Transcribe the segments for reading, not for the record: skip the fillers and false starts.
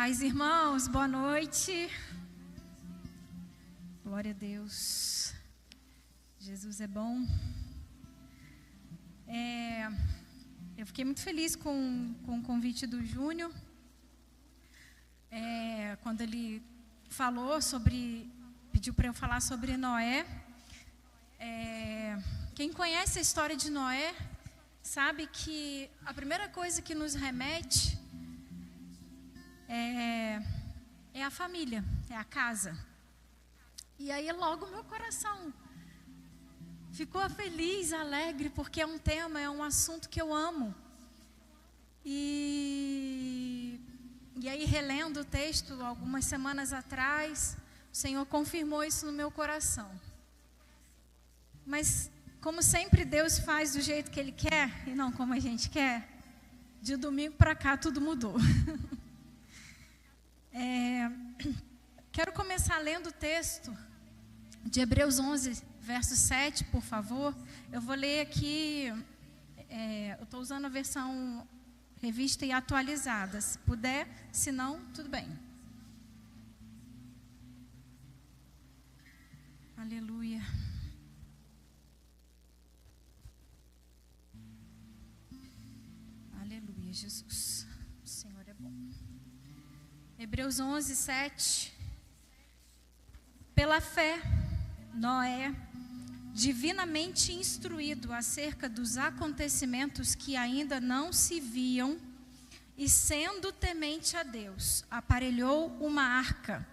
Paz, irmãos, boa noite. Glória a Deus. Jesus é bom. Eu fiquei muito feliz com o convite do Júnior. Quando ele pediu para eu falar sobre Noé. Quem conhece a história de Noé sabe que a primeira coisa que nos remete é a família, é a casa. E aí logo meu coração ficou feliz, alegre, porque é um tema, é um assunto que eu amo. E aí, relendo o texto algumas semanas atrás, o Senhor confirmou isso no meu coração. Mas, como sempre, Deus faz do jeito que Ele quer e não como a gente quer. De domingo para cá, tudo mudou. Quero começar lendo o texto de Hebreus 11, verso 7, por favor. Eu vou ler aqui, eu estou usando a versão revista e atualizada. Se puder, se não, tudo bem. Aleluia. Aleluia, Jesus. O Senhor é bom. Hebreus 11, 7. Pela fé, Noé, divinamente instruído acerca dos acontecimentos que ainda não se viam, e sendo temente a Deus, aparelhou uma arca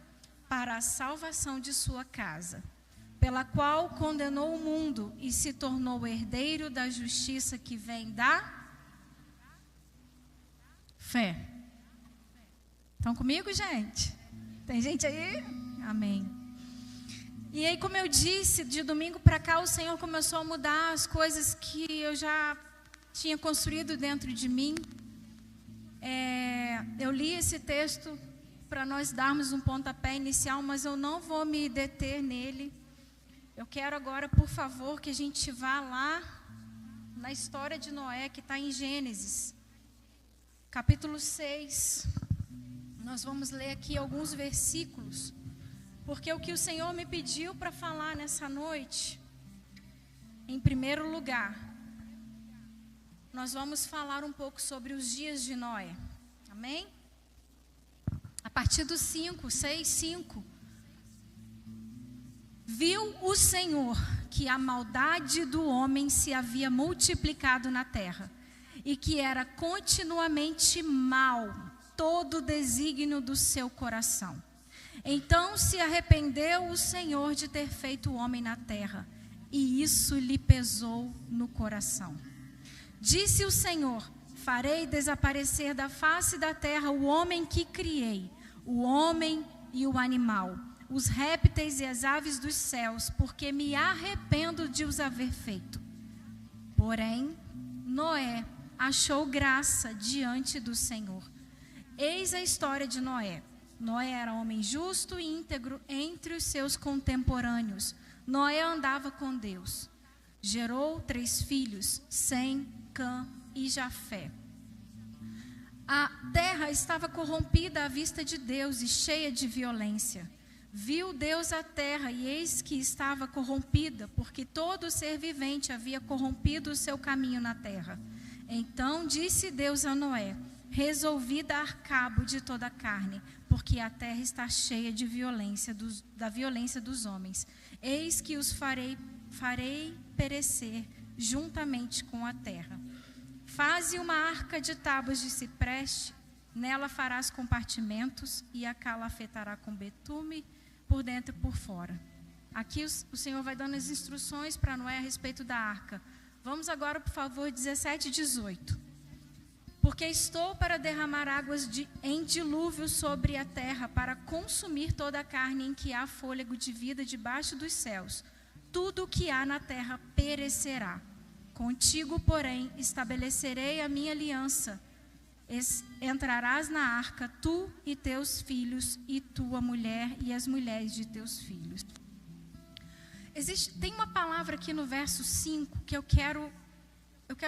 para a salvação de sua casa, pela qual condenou o mundo e se tornou herdeiro da justiça que vem da fé. Estão comigo, gente? Tem gente aí? Amém. E aí, como eu disse, de domingo para cá, o Senhor começou a mudar as coisas que eu já tinha construído dentro de mim. Eu li esse texto para nós darmos um pontapé inicial, mas eu não vou me deter nele. Eu quero agora, por favor, que a gente vá lá na história de Noé, que está em Gênesis, capítulo 6. Nós vamos ler aqui alguns versículos. Porque o que o Senhor me pediu para falar nessa noite, em primeiro lugar, nós vamos falar um pouco sobre os dias de Noé. Amém? A partir do 6:5. Viu o Senhor que a maldade do homem se havia multiplicado na terra, e que era continuamente mau todo o desígnio do seu coração. Então se arrependeu o Senhor de ter feito o homem na terra, e isso lhe pesou no coração. Disse o Senhor: farei desaparecer da face da terra o homem que criei, o homem e o animal, os répteis e as aves dos céus, porque me arrependo de os haver feito. Porém, Noé achou graça diante do Senhor. Eis a história de Noé. Noé era homem justo e íntegro entre os seus contemporâneos. Noé andava com Deus. Gerou 3 filhos, Sem, Cã e Jafé. A terra estava corrompida à vista de Deus e cheia de violência. Viu Deus a terra, e eis que estava corrompida, porque todo ser vivente havia corrompido o seu caminho na terra. Então disse Deus a Noé: resolvi dar cabo de toda a carne, porque a terra está cheia de da violência dos homens. Eis que os farei perecer juntamente com a terra. Faze uma arca de tábuas de cipreste, nela farás compartimentos, e a calafetará com betume por dentro e por fora. Aqui o Senhor vai dando as instruções para Noé a respeito da arca. Vamos agora, por favor, 17 e 18. Porque estou para derramar águas em dilúvio sobre a terra, para consumir toda a carne em que há fôlego de vida debaixo dos céus. Tudo o que há na terra perecerá. Contigo, porém, estabelecerei a minha aliança. Entrarás na arca, tu e teus filhos, e tua mulher e as mulheres de teus filhos. Tem uma palavra aqui no verso 5 que eu quero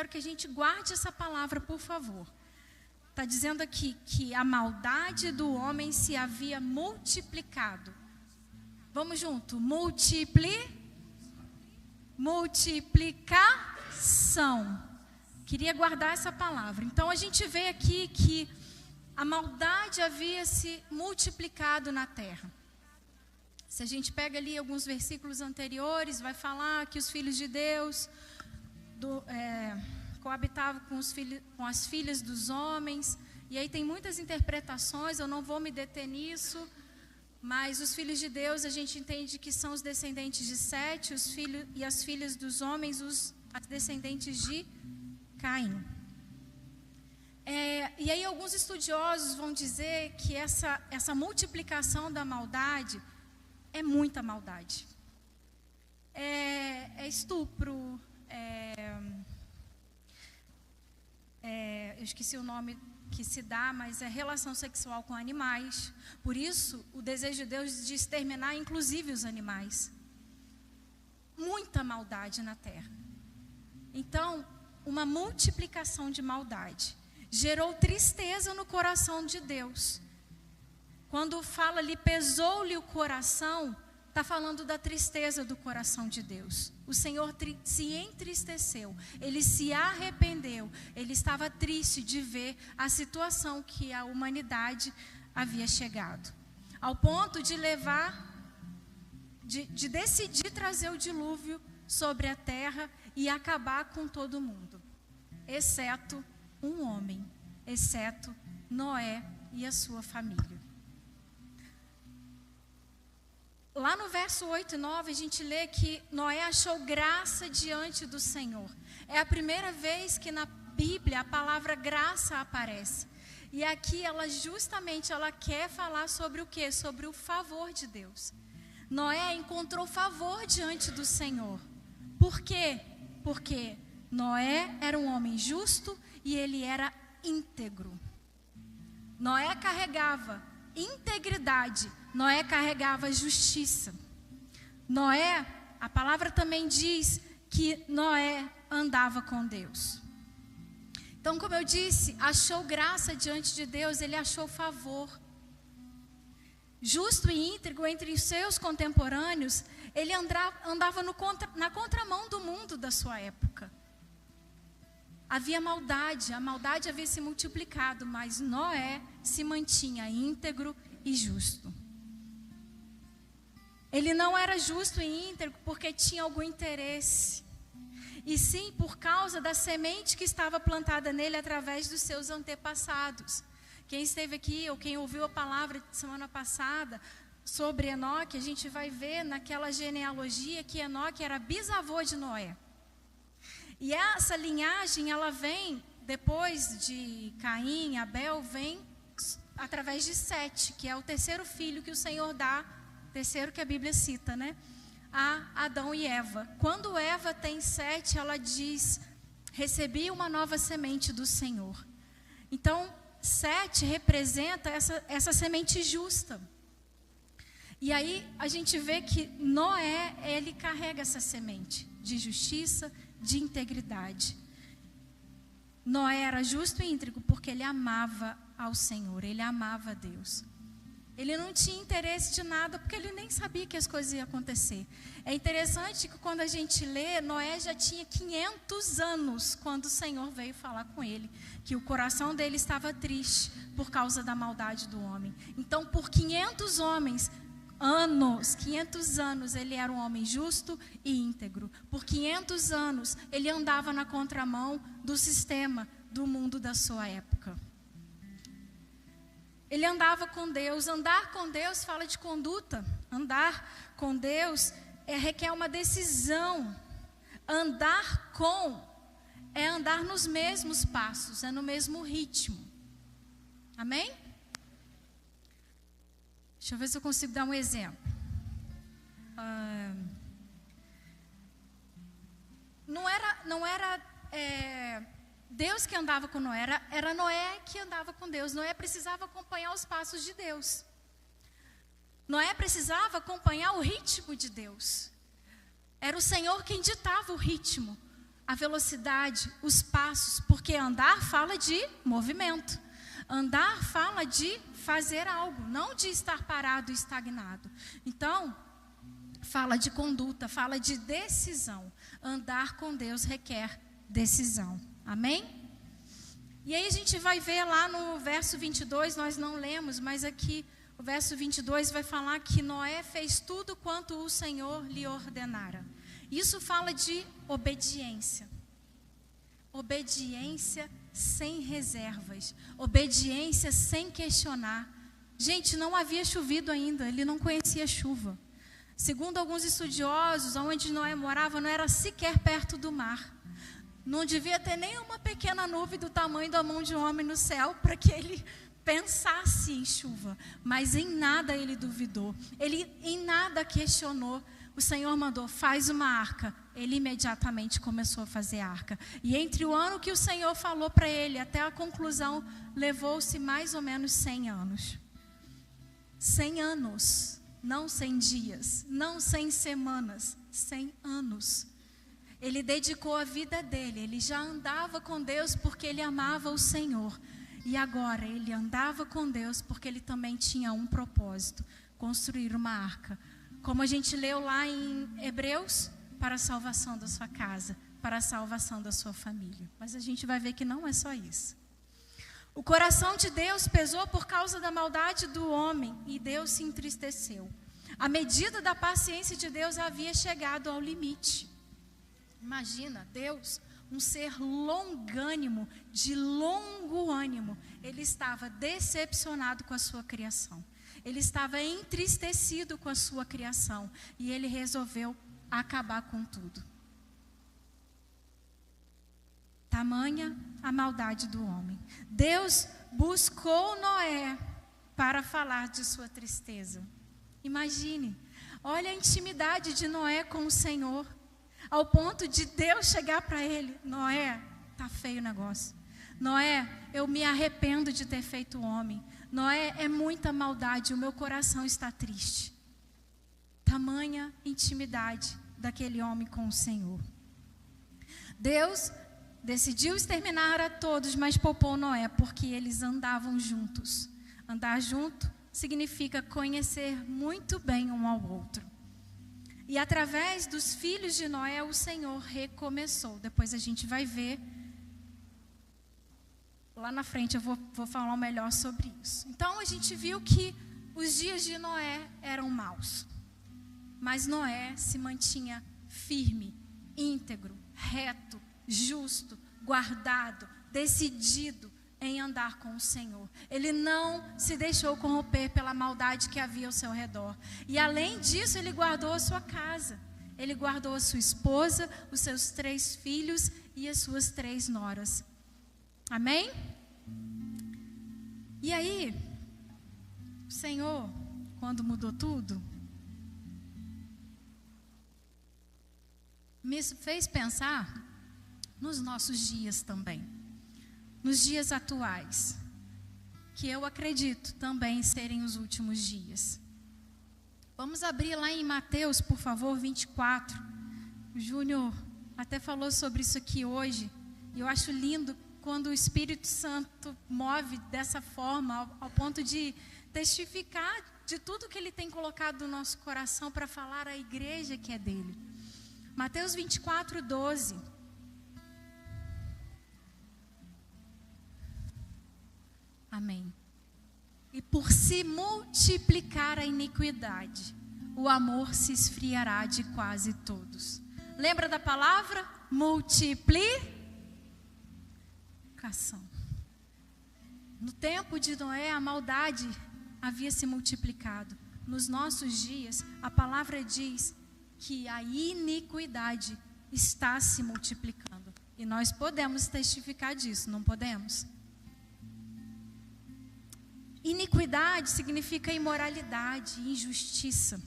que a gente guarde essa palavra, por favor. Está dizendo aqui que a maldade do homem se havia multiplicado. Vamos junto. Multiplicação. Queria guardar essa palavra. Então a gente vê aqui que a maldade havia se multiplicado na terra. Se a gente pega ali alguns versículos anteriores, vai falar que os filhos de Deus coabitavam com as filhas dos homens. E aí tem muitas interpretações, eu não vou me deter nisso. Mas os filhos de Deus, a gente entende que são os descendentes de Sete, os filhos e as filhas dos homens, as descendentes de Caim. E aí alguns estudiosos vão dizer que essa multiplicação da maldade é muita maldade. É estupro, eu esqueci o nome que se dá, mas é relação sexual com animais. Por isso, o desejo de Deus de exterminar, inclusive, os animais. Muita maldade na terra. Então, uma multiplicação de maldade gerou tristeza no coração de Deus. Quando fala ali, pesou-lhe o coração, está falando da tristeza do coração de Deus. O Senhor se entristeceu, Ele se arrependeu, Ele estava triste de ver a situação que a humanidade havia chegado. Ao ponto de de decidir trazer o dilúvio sobre a terra e acabar com todo mundo. Exceto um homem, exceto Noé e a sua família. Lá no verso 8 e 9, a gente lê que Noé achou graça diante do Senhor. É a primeira vez que na Bíblia a palavra graça aparece. E aqui ela quer falar sobre o quê? Sobre o favor de Deus. Noé encontrou favor diante do Senhor. Por quê? Porque Noé era um homem justo e ele era íntegro. Noé carregava integridade, Noé carregava justiça. Noé, a palavra também diz que Noé andava com Deus. Então, como eu disse, achou graça diante de Deus, ele achou favor. Justo e íntegro entre os seus contemporâneos, ele andava na contramão do mundo da sua época. Havia maldade, a maldade havia se multiplicado, mas Noé se mantinha íntegro e justo. Ele não era justo e íntegro porque tinha algum interesse, e sim por causa da semente que estava plantada nele através dos seus antepassados. Quem esteve aqui ou quem ouviu a palavra semana passada sobre Enoque, a gente vai ver naquela genealogia que Enoque era bisavô de Noé. E essa linhagem, ela vem, depois de Caim, Abel, vem através de Sete, que é o terceiro filho que o Senhor dá, terceiro que a Bíblia cita, né? A Adão e Eva. Quando Eva tem Sete, ela diz, recebi uma nova semente do Senhor. Então, Sete representa essa semente justa. E aí a gente vê que Noé, ele carrega essa semente de justiça, de integridade. Noé era justo e íntegro porque ele amava ao Senhor, ele amava a Deus. Ele não tinha interesse de nada porque ele nem sabia que as coisas iam acontecer. É interessante que quando a gente lê, Noé já tinha 500 anos quando o Senhor veio falar com ele, que o coração dele estava triste por causa da maldade do homem. Então, por 500 anos, ele era um homem justo e íntegro. Por 500 anos, ele andava na contramão do sistema, do mundo da sua época. Ele andava com Deus. Andar com Deus fala de conduta. Andar com Deus requer uma decisão. Andar com é andar nos mesmos passos, é no mesmo ritmo. Amém? Deixa eu ver se eu consigo dar um exemplo. Não era Deus que andava com Noé, era Noé que andava com Deus. Noé precisava acompanhar os passos de Deus. Noé precisava acompanhar o ritmo de Deus. Era o Senhor quem ditava o ritmo, a velocidade, os passos, porque andar fala de movimento. Andar fala de fazer algo, não de estar parado e estagnado. Então, fala de conduta, fala de decisão. Andar com Deus requer decisão. Amém? E aí a gente vai ver lá no verso 22, nós não lemos, mas aqui o verso 22 vai falar que Noé fez tudo quanto o Senhor lhe ordenara. Isso fala de obediência. Obediência sem reservas. Obediência sem questionar. Gente, não havia chovido ainda, ele não conhecia chuva. Segundo alguns estudiosos, onde Noé morava não era sequer perto do mar. Não devia ter nenhuma pequena nuvem do tamanho da mão de um homem no céu para que ele pensasse em chuva, mas em nada ele duvidou, ele em nada questionou. O Senhor mandou, faz uma arca. Ele imediatamente começou a fazer a arca. E entre o ano que o Senhor falou para ele, até a conclusão, levou-se mais ou menos 100 anos. 100 anos, não 100 dias, não 100 semanas, 100 anos. Ele dedicou a vida dele, ele já andava com Deus porque ele amava o Senhor. E agora ele andava com Deus porque ele também tinha um propósito, construir uma arca. Como a gente leu lá em Hebreus, para a salvação da sua casa, para a salvação da sua família. Mas a gente vai ver que não é só isso. O coração de Deus pesou por causa da maldade do homem e Deus se entristeceu. A medida da paciência de Deus havia chegado ao limite. Imagina, Deus, um ser longânimo, de longo ânimo, ele estava decepcionado com a sua criação. Ele estava entristecido com a sua criação e ele resolveu acabar com tudo. Tamanha a maldade do homem. Deus buscou Noé para falar de sua tristeza. Imagine, olha a intimidade de Noé com o Senhor, ao ponto de Deus chegar para ele, Noé, tá feio o negócio. Noé, eu me arrependo de ter feito homem. Noé, é muita maldade, o meu coração está triste. Tamanha intimidade daquele homem com o Senhor. Deus decidiu exterminar a todos, mas poupou Noé, porque eles andavam juntos. Andar junto significa conhecer muito bem um ao outro. E através dos filhos de Noé, o Senhor recomeçou. Depois a gente vai ver. Lá na frente eu vou falar melhor sobre isso. Então a gente viu que os dias de Noé eram maus. Mas Noé se mantinha firme, íntegro, reto, justo, guardado, decidido em andar com o Senhor. Ele não se deixou corromper pela maldade que havia ao seu redor. E além disso, ele guardou a sua casa. Ele guardou a sua esposa, os seus 3 filhos e as suas 3 noras. Amém? E aí, o Senhor, quando mudou tudo, me fez pensar nos nossos dias também. Nos dias atuais, que eu acredito também serem os últimos dias. Vamos abrir lá em Mateus, por favor, 24. O Júnior até falou sobre isso aqui hoje. E eu acho lindo quando o Espírito Santo move dessa forma, ao ponto de testificar de tudo que Ele tem colocado no nosso coração para falar à igreja que é dele. Mateus 24, 12. Amém. E por se multiplicar a iniquidade, o amor se esfriará de quase todos. Lembra da palavra? Multiplicação. No tempo de Noé, a maldade havia se multiplicado. Nos nossos dias, a palavra diz que a iniquidade está se multiplicando. E nós podemos testificar disso, não podemos? Iniquidade significa imoralidade, injustiça.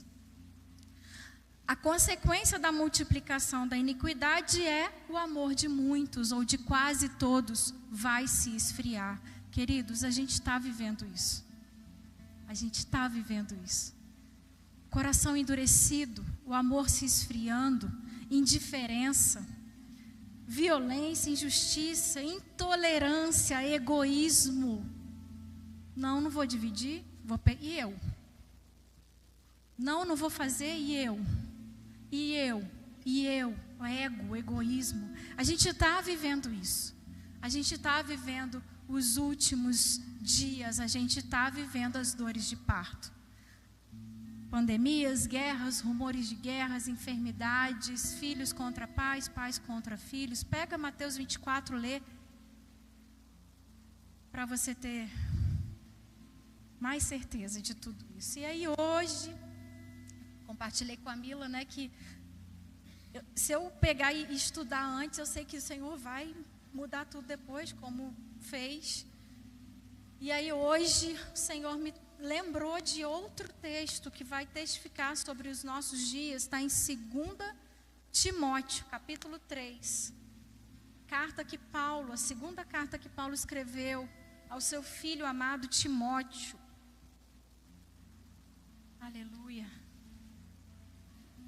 A consequência da multiplicação da iniquidade é o amor de muitos, ou de quase todos, vai se esfriar. Queridos, a gente está vivendo isso. A gente está vivendo isso. Coração endurecido, o amor se esfriando, indiferença, violência, injustiça, intolerância, egoísmo. Não vou dividir, e eu? Não vou fazer, e eu? O ego, o egoísmo. A gente está vivendo isso. A gente está vivendo os últimos dias, a gente está vivendo as dores de parto. Pandemias, guerras, rumores de guerras, enfermidades, filhos contra pais, pais contra filhos. Pega Mateus 24, lê, para você ter mais certeza de tudo isso. E aí hoje, compartilhei com a Mila, né, que se eu pegar e estudar antes, eu sei que o Senhor vai mudar tudo depois, como fez. E aí hoje o Senhor me lembrou de outro texto que vai testificar sobre os nossos dias. Está em 2 Timóteo, capítulo 3. A segunda carta que Paulo escreveu ao seu filho amado Timóteo. Aleluia.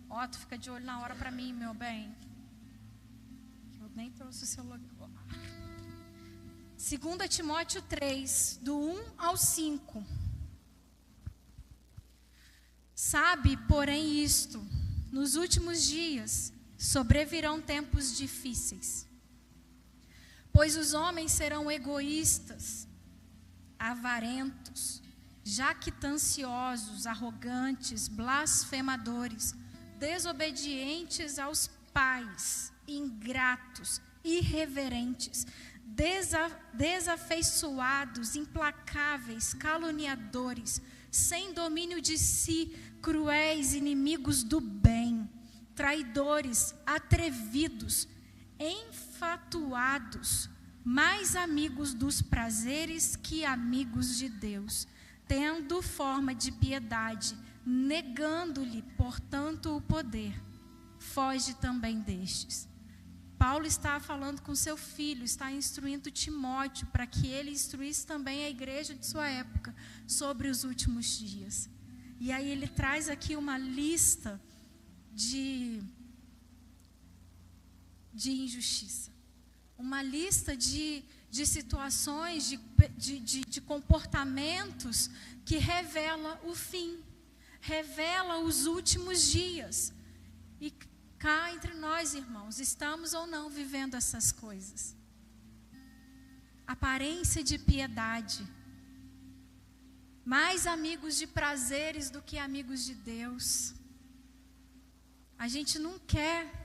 Otto, fica de olho na hora para mim, meu bem. Eu nem trouxe o celular. 2 Timóteo 3, do 1 ao 5. Sabe, porém, isto: nos últimos dias sobrevirão tempos difíceis, pois os homens serão egoístas, avarentos, jactanciosos, arrogantes, blasfemadores, desobedientes aos pais, ingratos, irreverentes, desafeiçoados, implacáveis, caluniadores, sem domínio de si, cruéis, inimigos do bem, traidores, atrevidos, enfatuados, mais amigos dos prazeres que amigos de Deus, tendo forma de piedade, negando-lhe, portanto, o poder. Foge também destes. Paulo está falando com seu filho, está instruindo Timóteo para que ele instruísse também a igreja de sua época sobre os últimos dias. E aí ele traz aqui uma lista de injustiça, uma lista de situações, de comportamentos que revela o fim, revela os últimos dias. E cá entre nós, irmãos, estamos ou não vivendo essas coisas? Aparência de piedade, mais amigos de prazeres do que amigos de Deus. A gente não quer.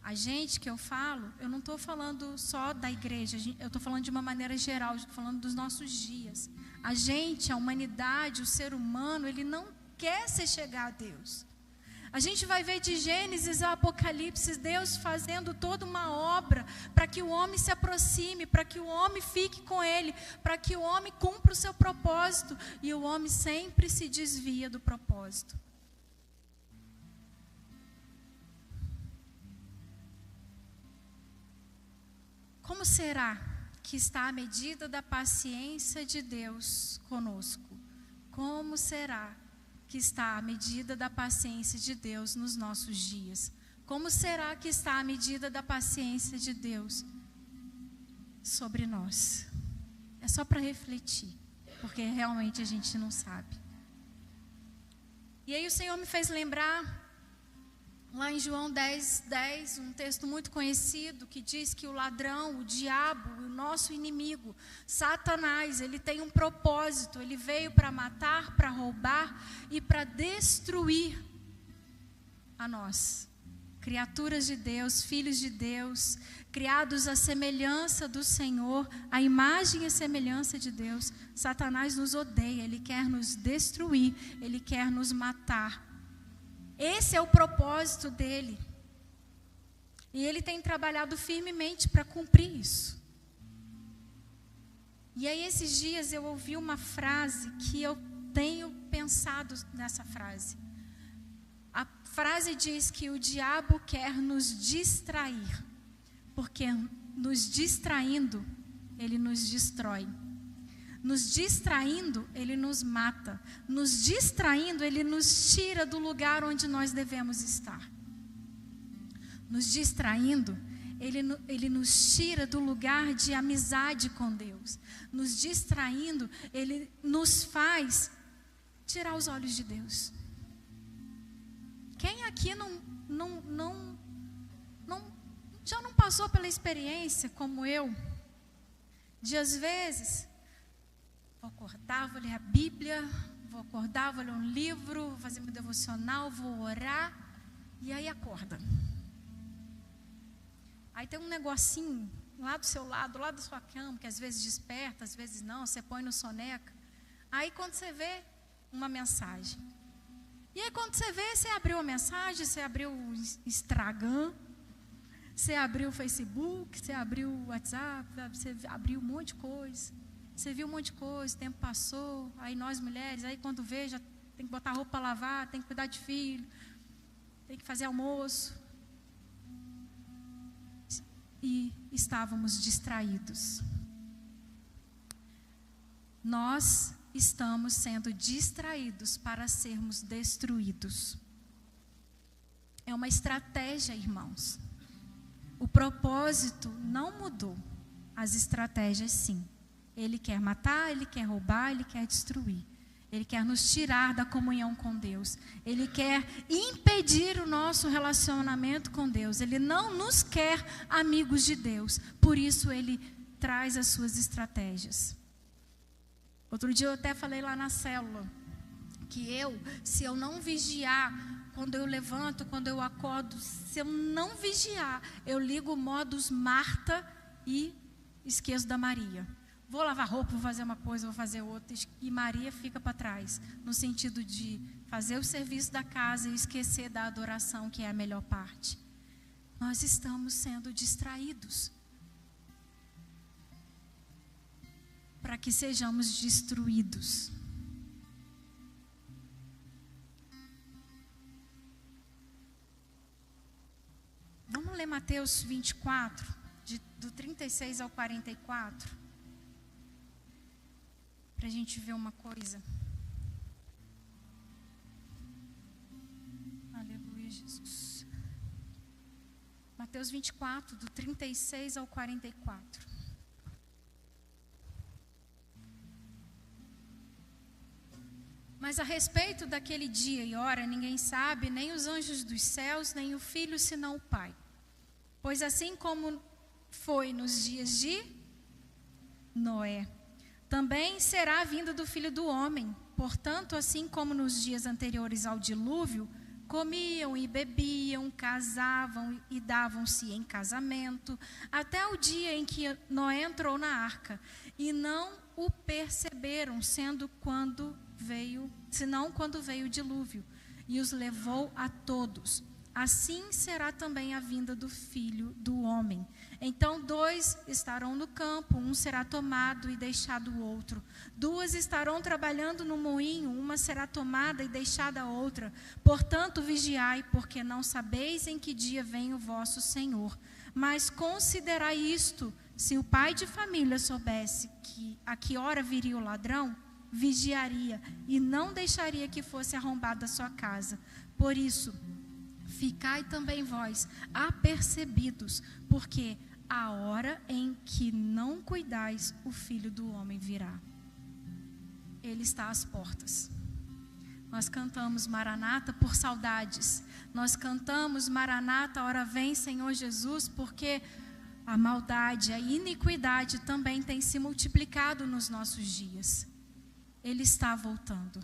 A gente que eu falo, eu não estou falando só da igreja, eu estou falando de uma maneira geral, estou falando dos nossos dias. A gente, a humanidade, o ser humano, ele não quer se chegar a Deus. A gente vai ver de Gênesis a Apocalipse, Deus fazendo toda uma obra para que o homem se aproxime, para que o homem fique com Ele, para que o homem cumpra o seu propósito. E o homem sempre se desvia do propósito. Como será que está a medida da paciência de Deus conosco? Como será que está a medida da paciência de Deus nos nossos dias? Como será que está a medida da paciência de Deus sobre nós? É só para refletir, porque realmente a gente não sabe. E aí o Senhor me fez lembrar, lá em João 10, um texto muito conhecido, que diz que o ladrão, o diabo, o nosso inimigo, Satanás, ele tem um propósito. Ele veio para matar, para roubar e para destruir a nós, criaturas de Deus, filhos de Deus, criados à semelhança do Senhor, à imagem e semelhança de Deus. Satanás nos odeia, ele quer nos destruir, ele quer nos matar. Esse é o propósito dele. E ele tem trabalhado firmemente para cumprir isso. E aí esses dias eu ouvi uma frase que eu tenho pensado nessa frase. A frase diz que o diabo quer nos distrair, porque nos distraindo, ele nos destrói. Nos distraindo, ele nos mata. Nos distraindo, ele nos tira do lugar onde nós devemos estar. Nos distraindo, ele nos tira do lugar de amizade com Deus. Nos distraindo, ele nos faz tirar os olhos de Deus. Quem aqui já não passou pela experiência como eu, de às vezes, vou acordar, vou ler a Bíblia, vou acordar, vou ler um livro, vou fazer meu devocional, vou orar, e aí acorda. Aí tem um negocinho lá do seu lado, lá da sua cama, que às vezes desperta, às vezes não, você põe no soneca. Aí quando você vê uma mensagem. E aí quando você vê, você abriu a mensagem, você abriu o Instagram, você abriu o Facebook, você abriu o WhatsApp, você abriu um monte de coisa. Você viu um monte de coisa, o tempo passou, aí nós mulheres, aí quando vê, já tem que botar roupa para lavar, tem que cuidar de filho, tem que fazer almoço. E estávamos distraídos. Nós estamos sendo distraídos para sermos destruídos. É uma estratégia, irmãos. O propósito não mudou, as estratégias sim. Ele quer matar, ele quer roubar, ele quer destruir. Ele quer nos tirar da comunhão com Deus. Ele quer impedir o nosso relacionamento com Deus. Ele não nos quer amigos de Deus. Por isso ele traz as suas estratégias. Outro dia eu até falei lá na célula que se eu não vigiar, quando eu levanto, quando eu acordo, se eu não vigiar, eu ligo o modus Marta e esqueço da Maria. Vou lavar roupa, vou fazer uma coisa, vou fazer outra, e Maria fica para trás, no sentido de fazer o serviço da casa e esquecer da adoração, que é a melhor parte. Nós estamos sendo distraídos para que sejamos destruídos. Vamos ler Mateus 24, do 36 ao 44. Para a gente ver uma coisa. Aleluia, Jesus. Mateus 24, do 36 ao 44. Mas a respeito daquele dia e hora, ninguém sabe, nem os anjos dos céus, nem o Filho, senão o Pai. Pois assim como foi nos dias de Noé, também será a vinda do Filho do Homem. Portanto, assim como nos dias anteriores ao dilúvio, comiam e bebiam, casavam e davam-se em casamento, até o dia em que Noé entrou na arca, e não o perceberam, senão quando veio o dilúvio, e os levou a todos. Assim será também a vinda do Filho do Homem. Então 2 estarão no campo, um será tomado e deixado o outro. 2 estarão trabalhando no moinho, uma será tomada e deixada a outra. Portanto, vigiai, porque não sabeis em que dia vem o vosso Senhor. Mas considerai isto: se o pai de família soubesse a que hora viria o ladrão, vigiaria e não deixaria que fosse arrombada a sua casa. Por isso, ficai também vós apercebidos, porque a hora em que não cuidais, o Filho do Homem virá. Ele está às portas. Nós cantamos Maranata por saudades. Nós cantamos Maranata, hora vem, Senhor Jesus, porque a maldade, a iniquidade também tem se multiplicado nos nossos dias. Ele está voltando.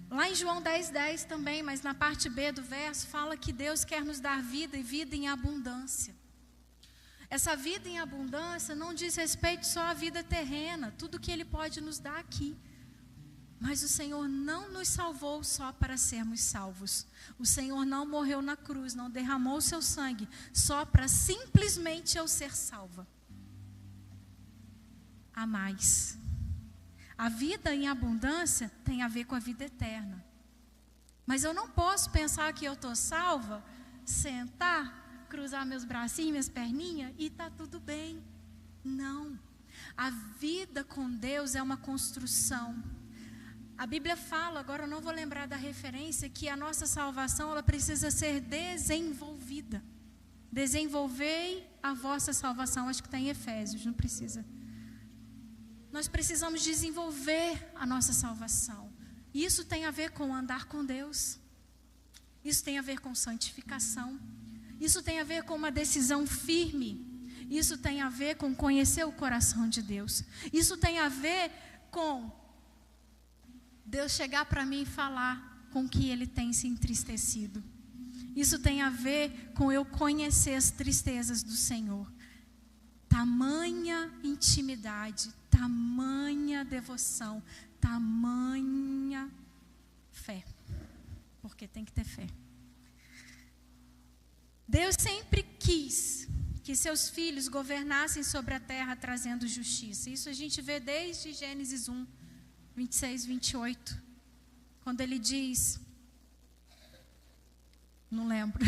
Lá em João 10:10 também, mas na parte B do verso, fala que Deus quer nos dar vida e vida em abundância. Essa vida em abundância não diz respeito só à vida terrena, tudo que Ele pode nos dar aqui. Mas o Senhor não nos salvou só para sermos salvos. O Senhor não morreu na cruz, não derramou o seu sangue só para simplesmente eu ser salva. Há mais. A vida em abundância tem a ver com a vida eterna. Mas eu não posso pensar que eu estou salva, sentar, cruzar meus bracinhos, minhas perninhas e está tudo bem. Não. A vida com Deus é uma construção. A Bíblia fala, agora eu não vou lembrar da referência, que a nossa salvação ela precisa ser desenvolvida. Desenvolvei a vossa salvação. Acho que está em Efésios, não precisa. Nós precisamos desenvolver a nossa salvação. Isso tem a ver com andar com Deus. Isso tem a ver com santificação. Isso tem a ver com uma decisão firme. Isso tem a ver com conhecer o coração de Deus. Isso tem a ver com Deus chegar para mim e falar com que Ele tem se entristecido. Isso tem a ver com eu conhecer as tristezas do Senhor. Tamanha intimidade, tamanha devoção, tamanha fé. Porque tem que ter fé. Deus sempre quis que seus filhos governassem sobre a terra trazendo justiça. Isso a gente vê desde Gênesis 1, 26, 28. Quando ele diz... Não lembro.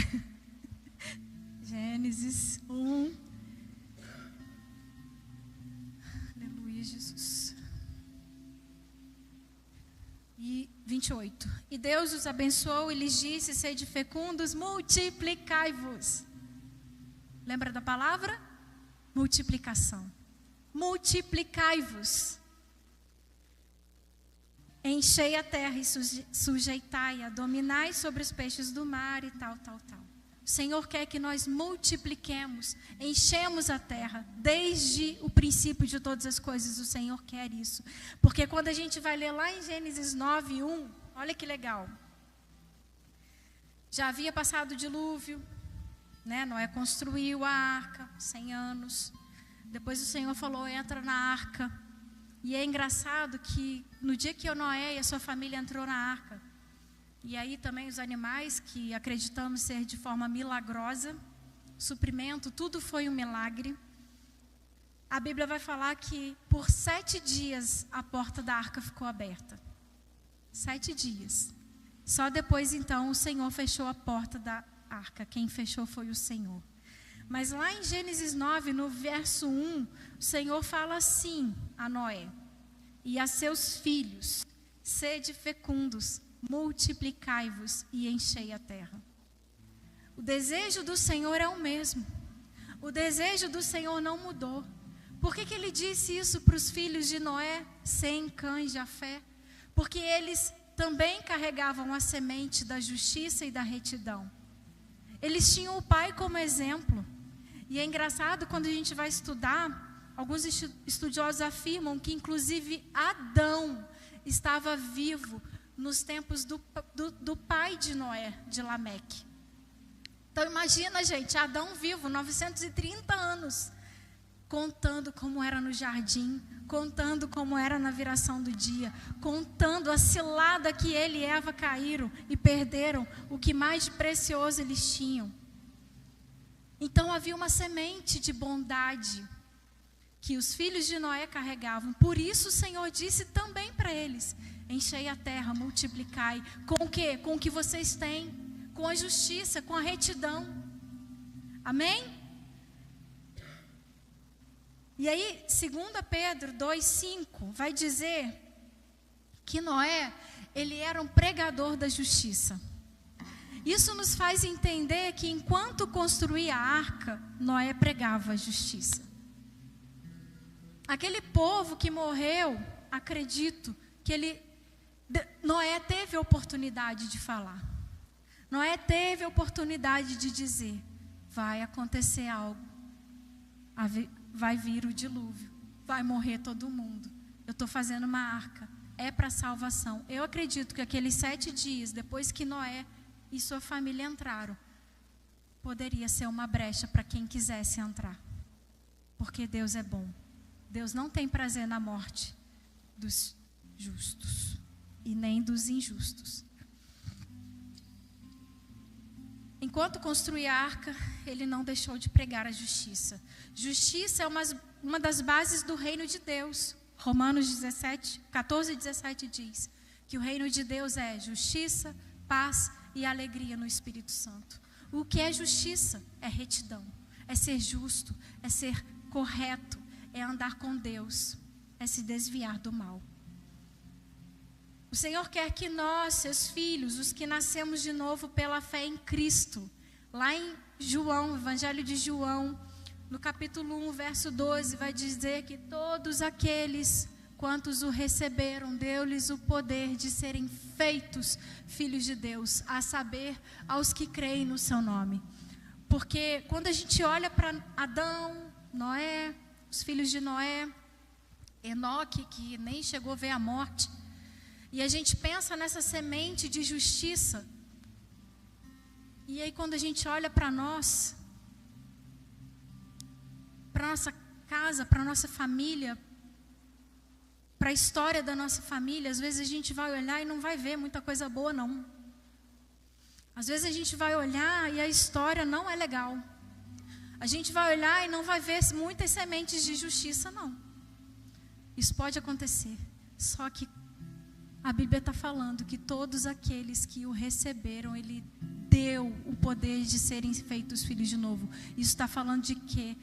Gênesis 1. Aleluia, Jesus. E 28. E Deus os abençoou e lhes disse: sede fecundos, multiplicai-vos. Lembra da palavra? Multiplicação. Multiplicai-vos. Enchei a terra e sujeitai-a, dominai sobre os peixes do mar e tal, tal, tal. O Senhor quer que nós multipliquemos, enchemos a terra. Desde o princípio de todas as coisas, o Senhor quer isso. Porque quando a gente vai ler lá em Gênesis 9, 1, olha que legal. Já havia passado o dilúvio, né? Noé construiu a arca, 100 anos. Depois o Senhor falou: entra na arca. E é engraçado que no dia que Noé e a sua família entrou na arca, e aí também os animais que acreditamos ser de forma milagrosa, suprimento, tudo foi um milagre. A Bíblia vai falar que por 7 dias a porta da arca ficou aberta. 7 dias. Só depois então o Senhor fechou a porta da arca. Quem fechou foi o Senhor. Mas lá em Gênesis 9, no verso 1, o Senhor fala assim a Noé: e a seus filhos, sede fecundos, multiplicai-vos e enchei a terra. O desejo do Senhor é o mesmo. O desejo do Senhor não mudou. Por que ele disse isso para os filhos de Noé, Sem, Cã e Jafé? Porque eles também carregavam a semente da justiça e da retidão. Eles tinham o pai como exemplo. E é engraçado quando a gente vai estudar, alguns estudiosos afirmam que inclusive Adão estava vivo nos tempos do pai de Noé, de Lameque. Então imagina, gente, Adão vivo, 930 anos, contando como era no jardim, contando como era na viração do dia, contando a cilada que ele e Eva caíram e perderam o que mais de precioso eles tinham. Então havia uma semente de bondade que os filhos de Noé carregavam. Por isso o Senhor disse também para eles: enchei a terra, multiplicai. Com o quê? Com o que vocês têm, com a justiça, com a retidão. Amém? E aí, 2 Pedro 2,5 vai dizer que Noé, ele era um pregador da justiça. Isso nos faz entender que enquanto construía a arca, Noé pregava a justiça. Aquele povo que morreu, acredito que Noé teve a oportunidade de falar. Noé teve a oportunidade de dizer: vai acontecer algo, vai vir o dilúvio, vai morrer todo mundo. Eu estou fazendo uma arca, é para salvação. Eu acredito que aqueles 7 dias, depois que Noé e sua família entraram, poderia ser uma brecha para quem quisesse entrar. Porque Deus é bom. Deus não tem prazer na morte dos justos e nem dos injustos. Enquanto construía a arca, ele não deixou de pregar a justiça. Justiça é uma das bases do reino de Deus. Romanos 14 e 17 diz que o reino de Deus é justiça, paz e alegria no Espírito Santo. O que é justiça? É retidão, é ser justo, é ser correto, é andar com Deus, é se desviar do mal. O Senhor quer que nós, seus filhos, os que nascemos de novo pela fé em Cristo, lá em João, Evangelho de João, no capítulo 1, verso 12, vai dizer que todos aqueles quantos o receberam, deu-lhes o poder de serem feitos filhos de Deus, a saber, aos que creem no seu nome. Porque quando a gente olha para Adão, Noé, os filhos de Noé, Enoque, que nem chegou a ver a morte, e a gente pensa nessa semente de justiça, e aí quando a gente olha para nós, para nossa casa, para nossa família, para a história da nossa família, às vezes a gente vai olhar e não vai ver muita coisa boa, não. Às vezes a gente vai olhar e a história não é legal. A gente vai olhar e não vai ver muitas sementes de justiça, não. Isso pode acontecer. Só que a Bíblia está falando que todos aqueles que o receberam, Ele deu o poder de serem feitos filhos de novo. Isso está falando de quê?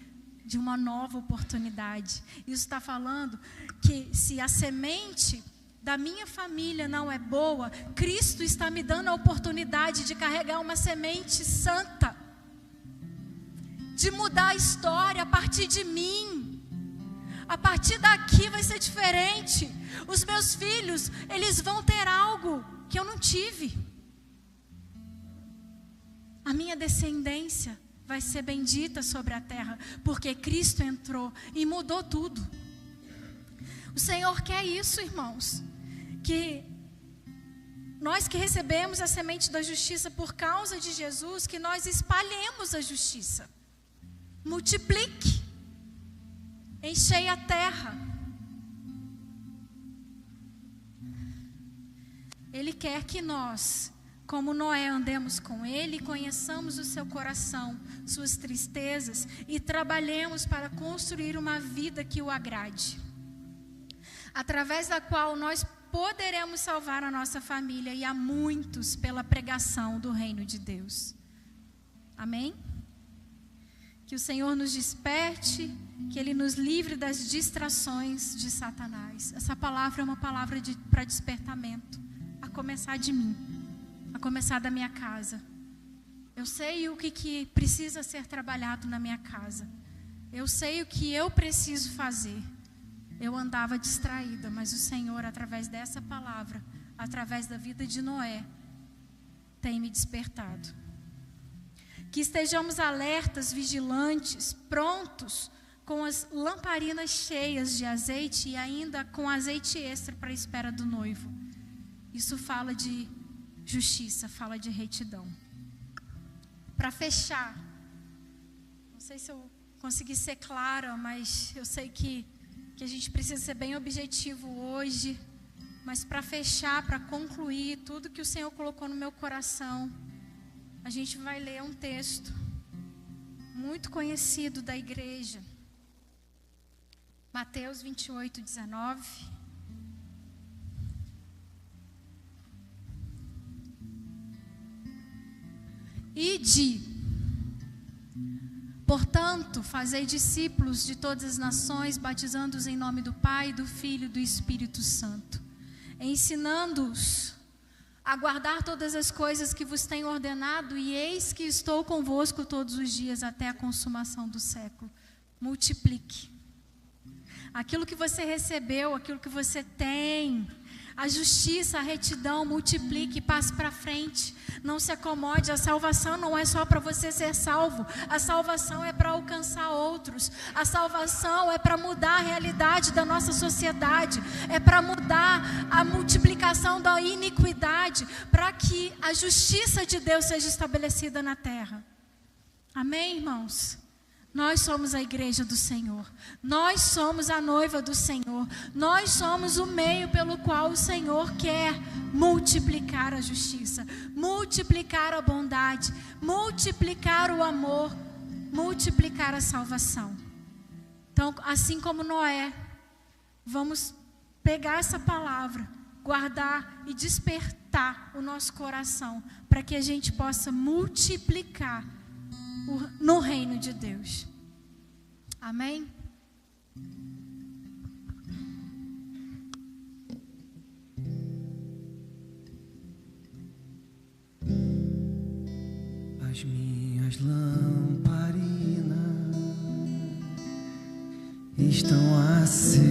De uma nova oportunidade. Isso está falando que se a semente da minha família não é boa, Cristo está me dando a oportunidade de carregar uma semente santa, de mudar a história a partir de mim. A partir daqui vai ser diferente. Os meus filhos, eles vão ter algo que eu não tive. A minha descendência vai ser bendita sobre a terra, porque Cristo entrou e mudou tudo. O Senhor quer isso, irmãos, que nós que recebemos a semente da justiça por causa de Jesus, que nós espalhemos a justiça, multiplique, encheia a terra. Ele quer que nós, como Noé, andemos com Ele, conheçamos o seu coração, suas tristezas e trabalhemos para construir uma vida que o agrade, através da qual nós poderemos salvar a nossa família e a muitos pela pregação do reino de Deus. Amém? Que o Senhor nos desperte, que Ele nos livre das distrações de Satanás. Essa palavra é uma palavra para despertamento, a começar de mim, a começar da minha casa. Eu sei o que precisa ser trabalhado na minha casa. Eu sei o que eu preciso fazer. Eu andava distraída, mas o Senhor, através dessa palavra, através da vida de Noé, tem me despertado. Que estejamos alertas, vigilantes, prontos, com as lamparinas cheias de azeite e ainda com azeite extra para a espera do noivo. Isso fala de justiça, fala de retidão. Para fechar, não sei se eu consegui ser clara, mas eu sei que a gente precisa ser bem objetivo hoje, mas para fechar, para concluir tudo que o Senhor colocou no meu coração, a gente vai ler um texto muito conhecido da igreja, Mateus 28, 19. Portanto, fazei discípulos de todas as nações, batizando-os em nome do Pai, do Filho e do Espírito Santo, ensinando-os a guardar todas as coisas que vos tenho ordenado, e eis que estou convosco todos os dias até a consumação do século. Multiplique aquilo que você recebeu, aquilo que você tem. A justiça, a retidão, multiplique, passe para frente. Não se acomode. A salvação não é só para você ser salvo. A salvação é para alcançar outros. A salvação é para mudar a realidade da nossa sociedade. É para mudar a multiplicação da iniquidade, para que a justiça de Deus seja estabelecida na terra. Amém, irmãos? Nós somos a igreja do Senhor. Nós somos a noiva do Senhor. Nós somos o meio pelo qual o Senhor quer multiplicar a justiça, multiplicar a bondade, multiplicar o amor, multiplicar a salvação. Então, assim como Noé, vamos pegar essa palavra, guardar e despertar o nosso coração, para que a gente possa multiplicar no reino de Deus. Amém? As minhas lágrimas estão a ser